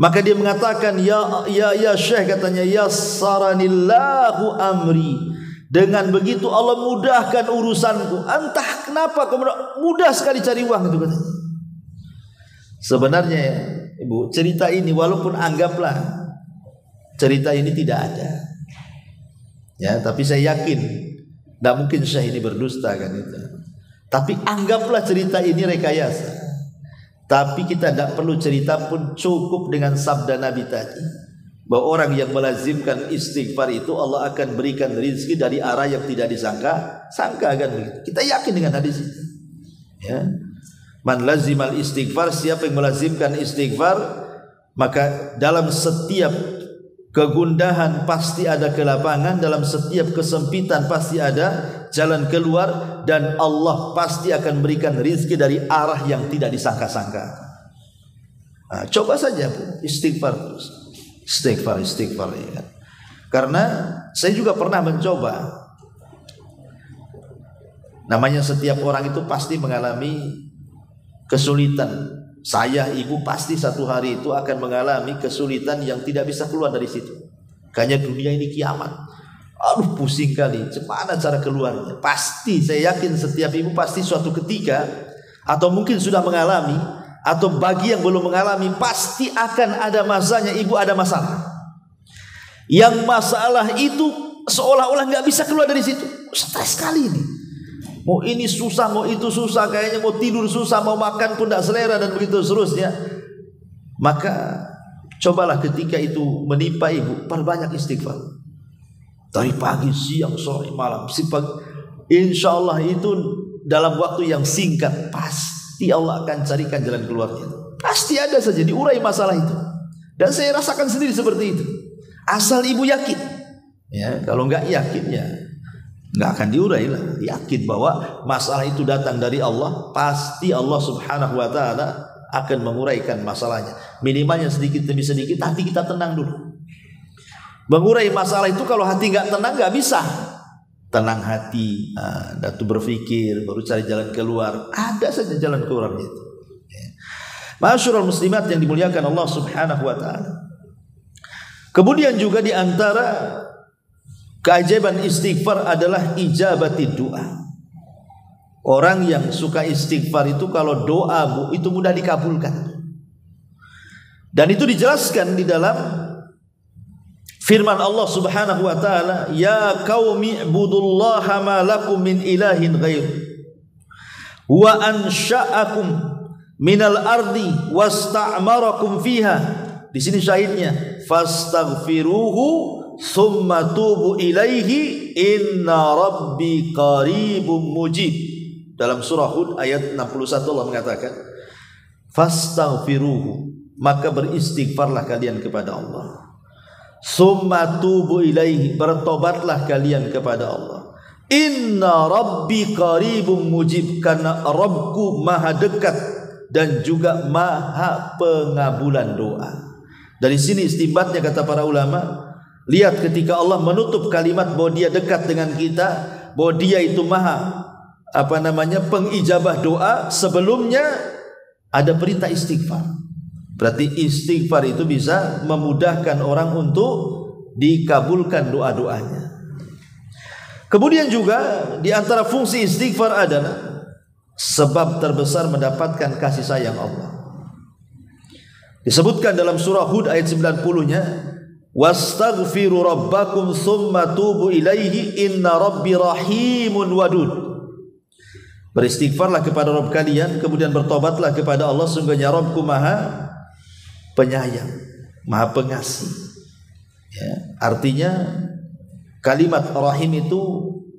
Maka dia mengatakan, ya Syekh, katanya, yassaranillahu amri. Dengan begitu Allah mudahkan urusanku. Entah kenapa mudah sekali cari uang itu katanya. Sebenarnya ya, Ibu, cerita ini walaupun anggaplah cerita ini tidak ada. Ya, tapi saya yakin tidak mungkin Syekh ini berdusta kan itu. Tapi anggaplah cerita ini rekayasa. Tapi kita tidak perlu cerita pun, cukup dengan sabda Nabi tadi, bahwa orang yang melazimkan istighfar itu Allah akan berikan rezeki dari arah yang tidak disangka-sangka kan. Kita yakin dengan hadis ini. Ya. Man lazimal istighfar, siapa yang melazimkan istighfar, maka dalam setiap kegundahan pasti ada kelapangan, dalam setiap kesempitan pasti ada jalan keluar, dan Allah pasti akan berikan rezeki dari arah yang tidak disangka-sangka. Nah, coba saja Bu, istighfar terus. Istighfar ya. Karena saya juga pernah mencoba. Namanya setiap orang itu pasti mengalami kesulitan. Saya, ibu pasti satu hari itu akan mengalami kesulitan yang tidak bisa keluar dari situ. Kayaknya dunia ini kiamat. Aduh pusing kali, gimana cara keluarnya? Pasti, saya yakin setiap ibu pasti suatu ketika, atau mungkin sudah mengalami, atau bagi yang belum mengalami, pasti akan ada masanya ibu ada masalah. Yang masalah itu seolah-olah nggak bisa keluar dari situ. Stres sekali ini. Mau ini susah, mau itu susah, kayaknya mau tidur susah, mau makan pun tidak selera dan begitu seterusnya. Maka cobalah ketika itu menimpa ibu, perbanyak istighfar. Dari pagi, siang, sore, malam. Insya Allah itu dalam waktu yang singkat pasti Allah akan carikan jalan keluarnya. Pasti ada saja, diurai masalah itu. Dan saya rasakan sendiri seperti itu. Asal ibu yakin. Ya, kalau nggak yakin ya nggak akan diurai lah. Yakin bahwa masalah itu datang dari Allah, pasti Allah Subhanahu wa taala akan menguraikan masalahnya. Minimalnya sedikit demi sedikit, hati kita tenang dulu. Mengurai masalah itu kalau hati nggak tenang nggak bisa. Tenang hati, datu berpikir, baru cari jalan keluar. Ada saja jalan keluarnya itu. Ma'asyiral muslimat yang dimuliakan Allah Subhanahu wa taala. Kemudian juga di antara keajaiban istighfar adalah ijabati doa. Orang yang suka istighfar itu kalau doa itu mudah dikabulkan. Dan itu dijelaskan di dalam firman Allah Subhanahu wa taala, "Ya qaumi ibudullaha ma lakum min ilahin ghair. Wa ansha'akum minal ardi wasta'marakum fiha." Di sini syahidnya, "Fastaghfiruhu summa tubu ilaihi inna rabbi qaribum mujib." Dalam surah Hud ayat 61 Allah mengatakan, "Fastaghfiruhu," maka beristighfarlah kalian kepada Allah. "Summa tubu ilaihi," bertobatlah kalian kepada Allah. "Inna rabbi qaribum mujib," karena Rabbku maha dekat dan juga maha pengabulan doa. Dari sini istinbatnya kata para ulama, lihat ketika Allah menutup kalimat bahwa dia dekat dengan kita, bahwa dia itu maha pengijabah doa, sebelumnya ada perintah istighfar. Berarti istighfar itu bisa memudahkan orang untuk dikabulkan doa-doanya. Kemudian juga di antara fungsi istighfar adalah sebab terbesar mendapatkan kasih sayang Allah. Disebutkan dalam surah Hud ayat 90-nya, "Wastaghfiru rabbakum tsumma tubu ilaihi inna rabbi rahimun wadud." Beristighfarlah kepada Rabb kalian, kemudian bertobatlah kepada Allah, sungguhnya Rabbku maha penyayang, maha pengasih. Ya, artinya kalimat rahim itu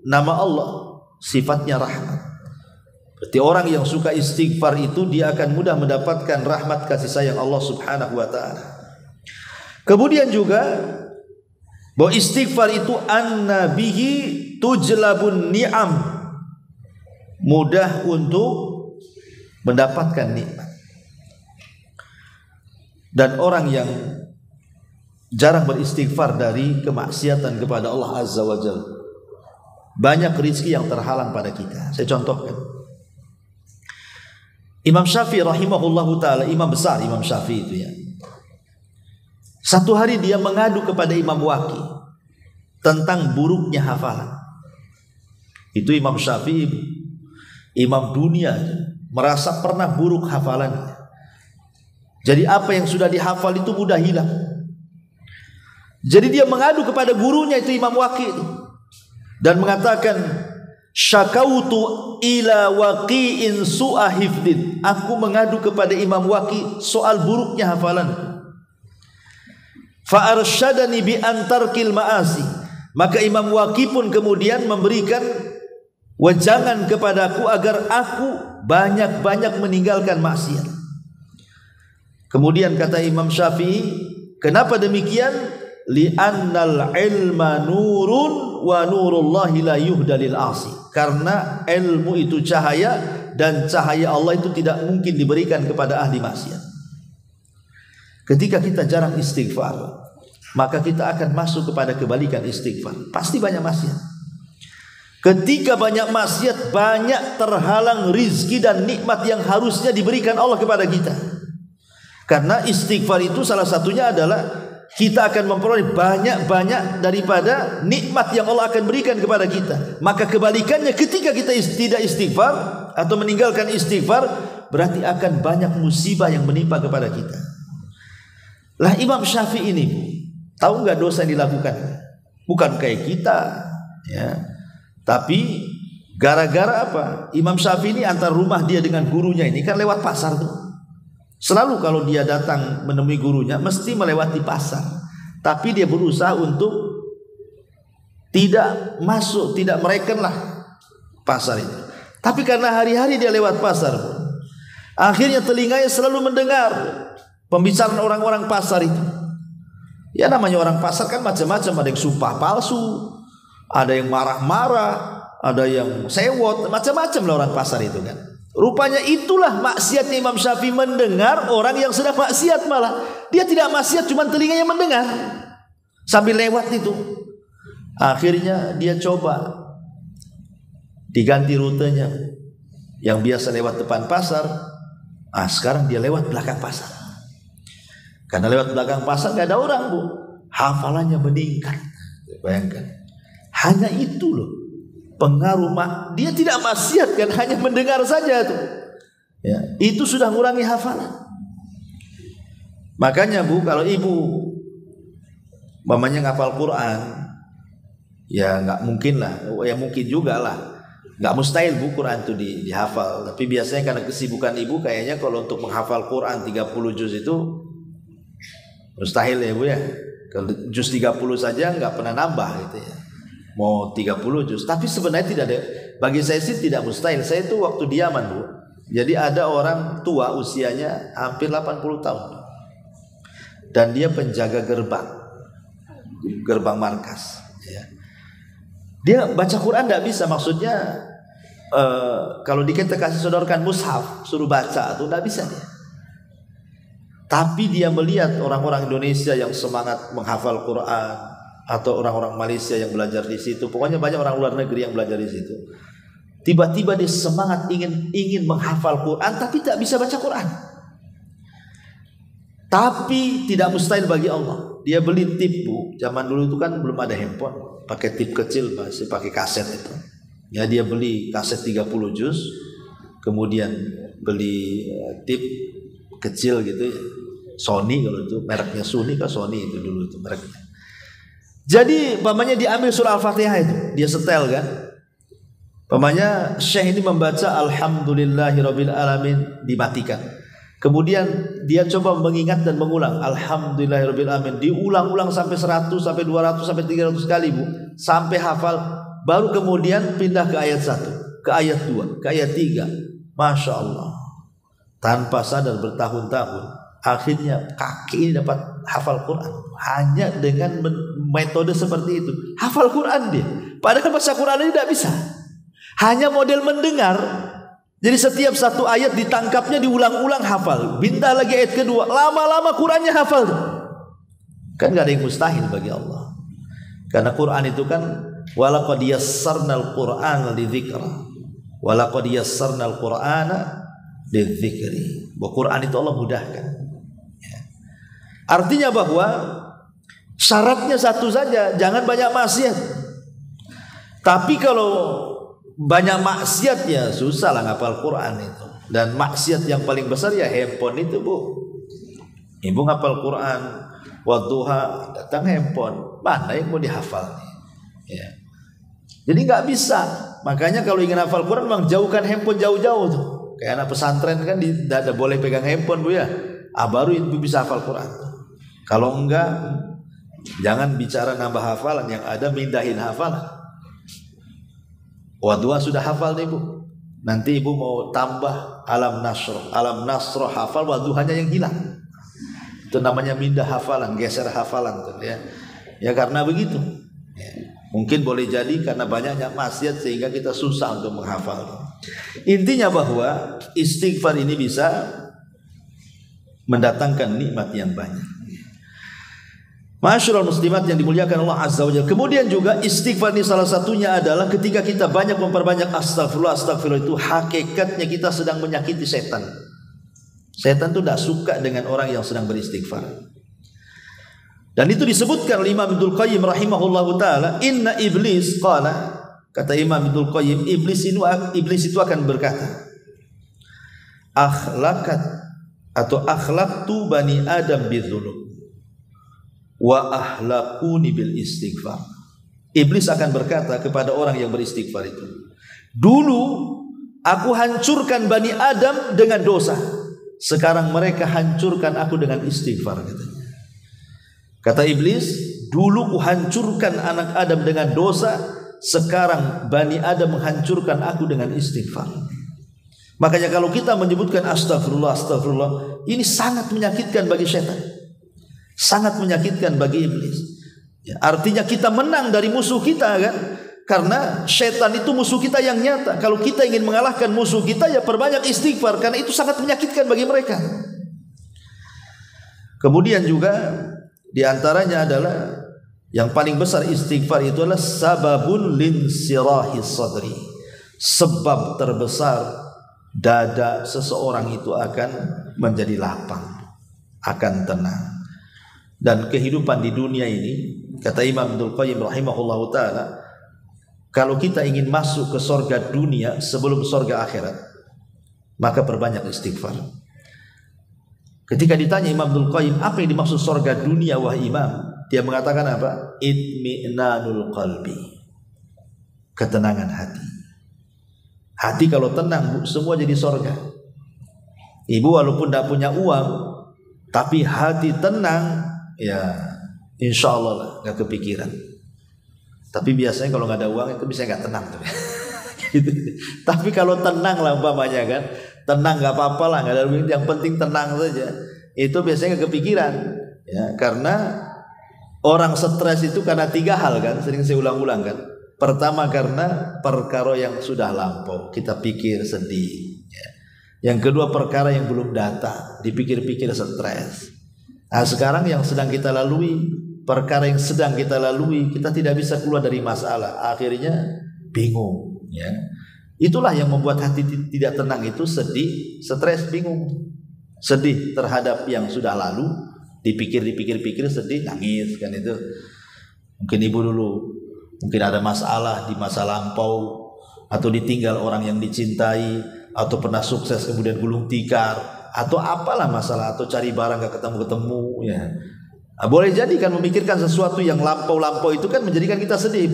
nama Allah, sifatnya rahmat. Berarti orang yang suka istighfar itu dia akan mudah mendapatkan rahmat kasih sayang Allah Subhanahu wa taala. Kemudian juga bahwa istighfar itu annabihi tujlabun ni'am, mudah untuk mendapatkan nikmat. Dan orang yang jarang beristighfar dari kemaksiatan kepada Allah Azza wa Jalla, banyak rezeki yang terhalang pada kita. Saya contohkan Imam Syafi'i rahimahullahu ta'ala, imam besar Imam Syafi'i itu ya. Satu hari dia mengadu kepada Imam Waqi tentang buruknya hafalan. Itu Imam Syafi'i, imam dunia, merasa pernah buruk hafalannya. Jadi apa yang sudah dihafal itu mudah hilang. Jadi dia mengadu kepada gurunya itu Imam Waqi itu, dan mengatakan, "Syakautu ila waqi'in su'a hifdin." Aku mengadu kepada Imam Waqi soal buruknya hafalan. Fa arsyadani bi antarkil ma'asi. Maka Imam Waqi pun kemudian memberikan wejangan kepadaku agar aku banyak-banyak meninggalkan maksiat. Kemudian kata Imam Syafi'i, kenapa demikian? Li'annal ilma nurun wa nurullahi la yuhdalil asi. Karena ilmu itu cahaya, dan cahaya Allah itu tidak mungkin diberikan kepada ahli maksiat. Ketika kita jarang istighfar, maka kita akan masuk kepada kebalikan istighfar. Pasti banyak maksiat. Ketika banyak maksiat, banyak terhalang rizki dan nikmat yang harusnya diberikan Allah kepada kita. Karena istighfar itu salah satunya adalah kita akan memperoleh banyak-banyak daripada nikmat yang Allah akan berikan kepada kita. Maka kebalikannya, ketika kita tidak istighfar atau meninggalkan istighfar, berarti akan banyak musibah yang menimpa kepada kita. Lah Imam Syafi'i ini, tahu nggak dosa yang dilakukan? Bukan kayak kita, ya. Tapi gara-gara apa? Imam Syafi'i ini antar rumah dia dengan gurunya ini kan lewat pasar tuh. Selalu kalau dia datang menemui gurunya mesti melewati pasar. Tapi dia berusaha untuk tidak masuk, tidak merekenlah pasar itu. Tapi karena hari-hari dia lewat pasar, akhirnya telinganya selalu mendengar pembicaraan orang-orang pasar itu. Ya namanya orang pasar kan macam-macam, ada yang sumpah palsu, ada yang marah-marah, ada yang sewot, macam-macam lah orang pasar itu kan. Rupanya itulah maksiatnya Imam Syafi'i, mendengar orang yang sedang maksiat malah. Dia tidak maksiat, cuma telinganya mendengar sambil lewat itu. Akhirnya dia coba diganti rutenya, yang biasa lewat depan pasar, sekarang dia lewat belakang pasar. Karena lewat belakang pasar gak ada orang, Bu, hafalannya meningkat. Bayangkan, hanya itu loh pengaruh. Dia tidak maksiat kan, hanya mendengar saja tuh, ya, itu sudah mengurangi hafalan. Makanya Bu, kalau ibu mamanya ngapal Quran, ya nggak mungkin lah, ya mungkin juga lah, nggak mustahil Bu Quran itu dihafal. Tapi biasanya karena kesibukan ibu, kayaknya kalau untuk menghafal Quran 30 juz itu mustahil ya Bu ya. Kalau juz 30 saja nggak pernah nambah gitu ya, mau 30 juz. Tapi sebenarnya tidak ada, bagi saya sih tidak mustahil. Saya itu waktu di Yaman Bu, jadi ada orang tua usianya hampir 80 tahun dan dia penjaga gerbang markas ya. Dia baca Quran tidak bisa, maksudnya kalau kita kasih sodorkan mushaf suruh baca tuh tidak bisa dia. Tapi dia melihat orang-orang Indonesia yang semangat menghafal Quran, atau orang-orang Malaysia yang belajar di situ, pokoknya banyak orang luar negeri yang belajar di situ. Tiba-tiba dia semangat ingin menghafal Quran, tapi tak bisa baca Quran. Tapi tidak mustahil bagi Allah. Dia beli tip Bu, zaman dulu itu kan belum ada handphone, pakai tip kecil, masih pakai kaset itu. Ya dia beli kaset 30 juz, kemudian beli tip kecil gitu ya. Sony, kalau itu mereknya Sony kan, Sony itu dulu itu mereknya. Jadi pamannya diambil surah Al-Fatihah itu, dia setel kan. Pamannya Syekh ini membaca Alhamdulillahirabbil alamin, dimatikan. Kemudian dia coba mengingat dan mengulang Alhamdulillahirabbil alamin, diulang-ulang sampai 100, sampai 200, sampai 300 kali Bu, sampai hafal. Baru kemudian pindah ke ayat 1, ke ayat 2, ke ayat 3. Masya Allah, tanpa sadar bertahun-tahun akhirnya kaki ini dapat hafal Quran hanya dengan metode seperti itu. Hafal Quran dia, padahal baca Quran ini tidak bisa, hanya model mendengar. Jadi setiap satu ayat ditangkapnya, diulang-ulang hafal. Pindah lagi ayat kedua, lama-lama Qurannya hafal. Kan gak ada yang mustahil bagi Allah, karena Quran itu kan walaqad yassarnal Qur'ana lidzikra, walaqad yassarnal Qur'ana lidzikri. Bahwa Quran itu Allah mudahkan. Artinya bahwa syaratnya satu saja, jangan banyak maksiat. Tapi kalau banyak maksiat ya susah lah ngapal Quran itu. Dan maksiat yang paling besar ya handphone itu Bu. Ibu ngapal Quran, wadduha, datang handphone, mana yang mau dihafal? Ya. Jadi nggak bisa. Makanya kalau ingin hafal Quran memang jauhkan handphone jauh-jauh tuh. Kayak anak pesantren kan tidak ada boleh pegang handphone Bu ya. Baru ibu bisa hafal Quran. Kalau enggak, jangan bicara nambah hafalan, yang ada mindahin hafalan. Wadua sudah hafal nih Bu, nanti ibu mau tambah alam nasroh hafal, waduhanya yang hilang. Itu namanya mindah hafalan, geser hafalan tuh, ya. Ya karena begitu. Ya. Mungkin boleh jadi karena banyaknya maksiat sehingga kita susah untuk menghafal. Intinya bahwa istighfar ini bisa mendatangkan nikmat yang banyak. Masyarul muslimat yang dimuliakan Allah Azza wa Jalla. Kemudian juga istighfar ini salah satunya adalah ketika kita banyak memperbanyak astagfirullah, astagfirullah, itu hakikatnya kita sedang menyakiti setan. Setan itu tidak suka dengan orang yang sedang beristighfar. Dan itu disebutkan oleh Imam Ibnul Qayyim rahimahullahu taala, inna iblis qala, kata Imam Ibnul Qayyim, iblis itu akan berkata, akhlakat atau akhlaqtu bani Adam bidzunub wa ahlaquni bil istighfar. Iblis akan berkata kepada orang yang beristighfar itu, dulu aku hancurkan Bani Adam dengan dosa, sekarang mereka hancurkan aku dengan istighfar, katanya. Kata iblis, dulu ku hancurkan anak Adam dengan dosa, sekarang Bani Adam menghancurkan aku dengan istighfar. Makanya kalau kita menyebutkan astagfirullah, astagfirullah, ini sangat menyakitkan bagi syaitan, sangat menyakitkan bagi iblis. Ya, artinya kita menang dari musuh kita, kan? Karena syaitan itu musuh kita yang nyata. Kalau kita ingin mengalahkan musuh kita, ya perbanyak istighfar, karena itu sangat menyakitkan bagi mereka. Kemudian juga di antaranya adalah yang paling besar istighfar itu adalah sababun linsirahis sadri. Sebab terbesar dada seseorang itu akan menjadi lapang, akan tenang. Dan kehidupan di dunia ini, kata Imam Ibnul Qayyim rahimahullahu ta'ala, kalau kita ingin masuk ke surga dunia sebelum surga akhirat, maka perbanyak istighfar. Ketika ditanya Imam Ibnul Qayyim, apa yang dimaksud surga dunia wahai Imam? Dia mengatakan apa? Itmi'nanul qalbi, ketenangan hati. Hati kalau tenang, semua jadi surga. Ibu walaupun tidak punya uang, tapi hati tenang, ya insya Allah lah, nggak kepikiran. Tapi biasanya kalau nggak ada uang itu bisa nggak tenang tuh. Gitu. Tapi kalau tenang lah umpamanya, kan, tenang nggak apa-apa lah, nggak ada duit, yang penting tenang saja. Itu biasanya nggak kepikiran, ya, karena orang stres itu karena 3 hal, kan, sering saya ulang-ulang, kan. Pertama karena perkara yang sudah lampau, kita pikir sedih. Ya. Yang kedua perkara yang belum datang, dipikir-pikir stres. Nah sekarang yang sedang kita lalui, perkara yang sedang kita lalui, kita tidak bisa keluar dari masalah, akhirnya bingung, ya. Itulah yang membuat hati tidak tenang itu, sedih, stres, bingung. Sedih terhadap yang sudah lalu, dipikir-pikir sedih, nangis, kan itu. Mungkin ibu dulu mungkin ada masalah di masa lampau, atau ditinggal orang yang dicintai, atau pernah sukses kemudian gulung tikar, atau apalah masalah, atau cari barang gak ketemu-ketemu, ya. Nah, boleh jadi kan memikirkan sesuatu yang lampau-lampau itu kan menjadikan kita sedih,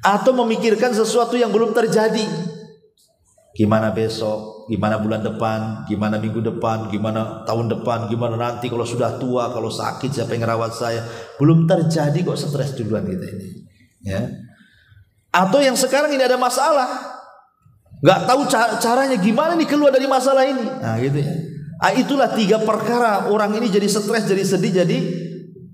atau memikirkan sesuatu yang belum terjadi. Gimana besok, gimana bulan depan, gimana minggu depan, gimana tahun depan, gimana nanti kalau sudah tua, kalau sakit siapa yang ngerawat saya. Belum terjadi kok stres duluan kita ini, ya. Atau yang sekarang ini ada masalah, nggak tahu caranya gimana nih keluar dari masalah ini. Nah gitu, ya. Nah, itulah 3 perkara orang ini jadi stres, jadi sedih, jadi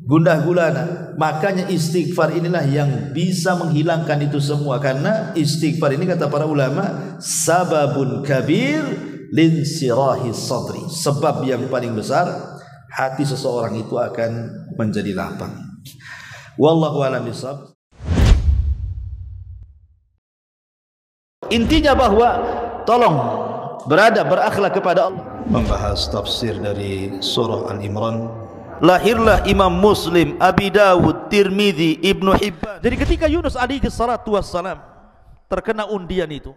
gundah gulana. Makanya istighfar inilah yang bisa menghilangkan itu semua. Karena istighfar ini kata para ulama, sababun kabir linsirahis sadri, sebab yang paling besar hati seseorang itu akan menjadi lapang. Wallahu a'lam bishawab. Intinya bahwa tolong berakhlak kepada Allah. Membahas tafsir dari surah Al-Imran. Lahirlah Imam Muslim, Abi Dawud, Tirmidzi, Ibnu Hibban. Jadi ketika Yunus alaihi salatu wassalam terkena undian itu,